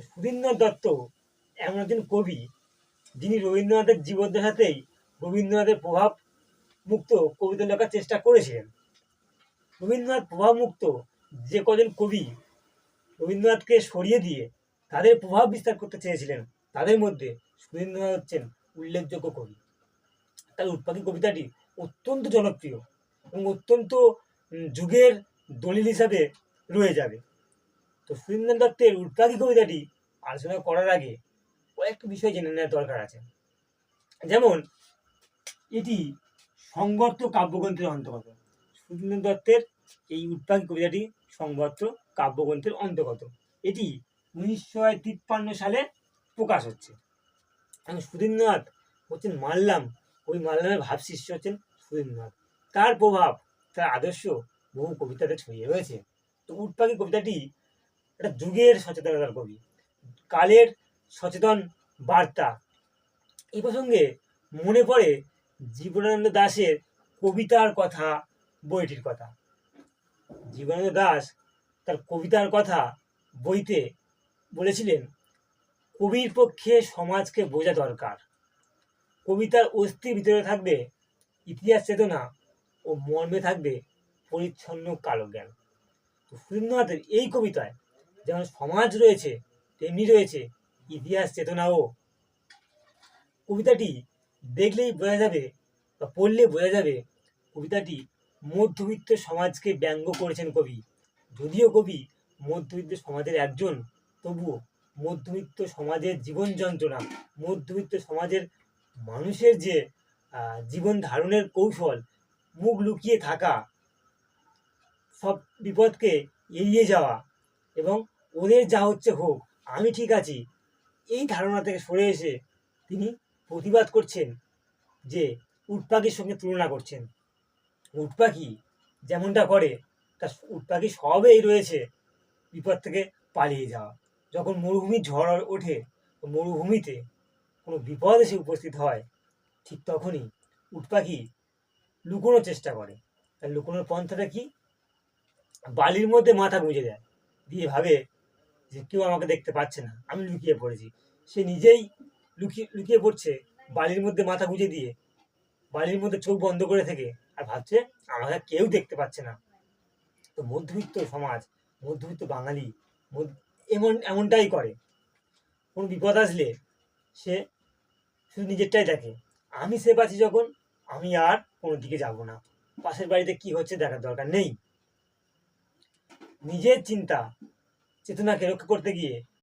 সুধীন্দ্রনাথ দত্ত এমন একজন কবি যিনি রবীন্দ্রনাথের জীবদ্দশাতেই রবীন্দ্রনাথের প্রভাব মুক্ত কবিতা লেখার চেষ্টা করেছিলেন। রবীন্দ্রনাথ প্রভাবমুক্ত যে কজন কবি রবীন্দ্রনাথকে সরিয়ে দিয়ে তাদের প্রভাব বিস্তার করতে চেয়েছিলেন, তাদের মধ্যে সুধীন্দ্রনাথ হচ্ছেন উল্লেখযোগ্য কবি। তার উটপাখি কবিতাটি অত্যন্ত জনপ্রিয় এবং অত্যন্ত যুগের দলিল হিসাবে রয়ে যাবে। তো সুধীন্দ্রনাথ দত্তের উটপাখি কবিতাটি আলোচনা করার আগে কয়েকটি বিষয় জেনে নেওয়ার দরকার আছে। যেমন এটি সংবর্ত কাব্যগ্রন্থের অন্তর্গত। সুধীন্দ্রনাথ দত্তের এই উটপাখি কবিতাটি সংবর্ত কাব্যগ্রন্থের অন্তর্গত। এটি 1953 সালে প্রকাশ হচ্ছে। এবং সুধীন্দ্রনাথ হচ্ছেন মাললাম, ওই মাললামের ভাবশিষ্য হচ্ছেন সুধীন্দ্রনাথ। তার প্রভাব, তার আদর্শ বহু কবিতাতে ছড়িয়ে রয়েছে। তো উটপাখি কবিতাটি একটা যুগের সচেতনতার কবি, কালের সচেতন বার্তা। এই প্রসঙ্গে মনে পড়ে জীবনানন্দ দাশের কবিতার কথা বইটির কথা। জীবনানন্দ দাশ তার কবিতার কথা বইতে বলেছিলেন, কবির পক্ষে সমাজকে বোঝা দরকার। কবিতার অস্থির ভিতরে থাকবে ইতিহাস চেতনা ও মর্মে থাকবে পরিচ্ছন্ন কালজ্ঞান। তো সুধীন্দ্রনাথের এই কবিতায় যেমন সমাজ রয়েছে, তেমনি রয়েছে ইতিহাস চেতনাও। কবিতাটি দেখলেই বোঝা যাবে বা পড়লে বোঝা যাবে কবিতাটি মধ্যবিত্ত সমাজকে ব্যঙ্গ করেছেন কবি। যদিও কবি মধ্যবিত্ত সমাজের একজন, তবুও মধ্যবিত্ত সমাজের জীবন যন্ত্রণা, মধ্যবিত্ত সমাজের মানুষের যে জীবন ধারণের কৌশল, মুখ লুকিয়ে থাকা, সব বিপদকে এড়িয়ে যাওয়া এবং ওদের যা হচ্ছে হোক, আমি ঠিক আছি, এই ধারণা থেকে সরে এসে তিনি প্রতিবাদ করছেন, যে উটপাখির সঙ্গে তুলনা করছেন। উটপাখি যেমনটা করে, তার উটপাখি সবেই রয়েছে বিপদ থেকে পালিয়ে যাওয়া। যখন মরুভূমির ঝড় ওঠে, মরুভূমিতে কোনো বিপদ এসে উপস্থিত হয়, ঠিক তখনই উটপাখি লুকোনোর চেষ্টা করে। তার লুকোনোর পন্থাটা কি? বালির মধ্যে মাথা গুঁজে দেয়, দিয়ে ভাবে যে কেউ আমাকে দেখতে পাচ্ছে না, আমি লুকিয়ে পড়েছি। সে নিজেই লুকিয়ে পড়ছে বালির মধ্যে মাথা গুঁজে দিয়ে, বালির মধ্যে চোখ বন্ধ করে থেকে, আর ভাবছে আমাকে কেউ দেখতে পাচ্ছে না। তো মধ্যবিত্ত সমাজ, মধ্যবিত্ত বাঙালি এমনটাই করে। কোনো বিপদ আসলে সে শুধু নিজেরটাই দেখে, আমি সেফ আছি যখন, আমি আর কোনো দিকে যাব না, পাশের বাড়িতে কি হচ্ছে দেখার দরকার নেই। নিজের চিন্তা চেতনাকে রক্ষা করতে গিয়ে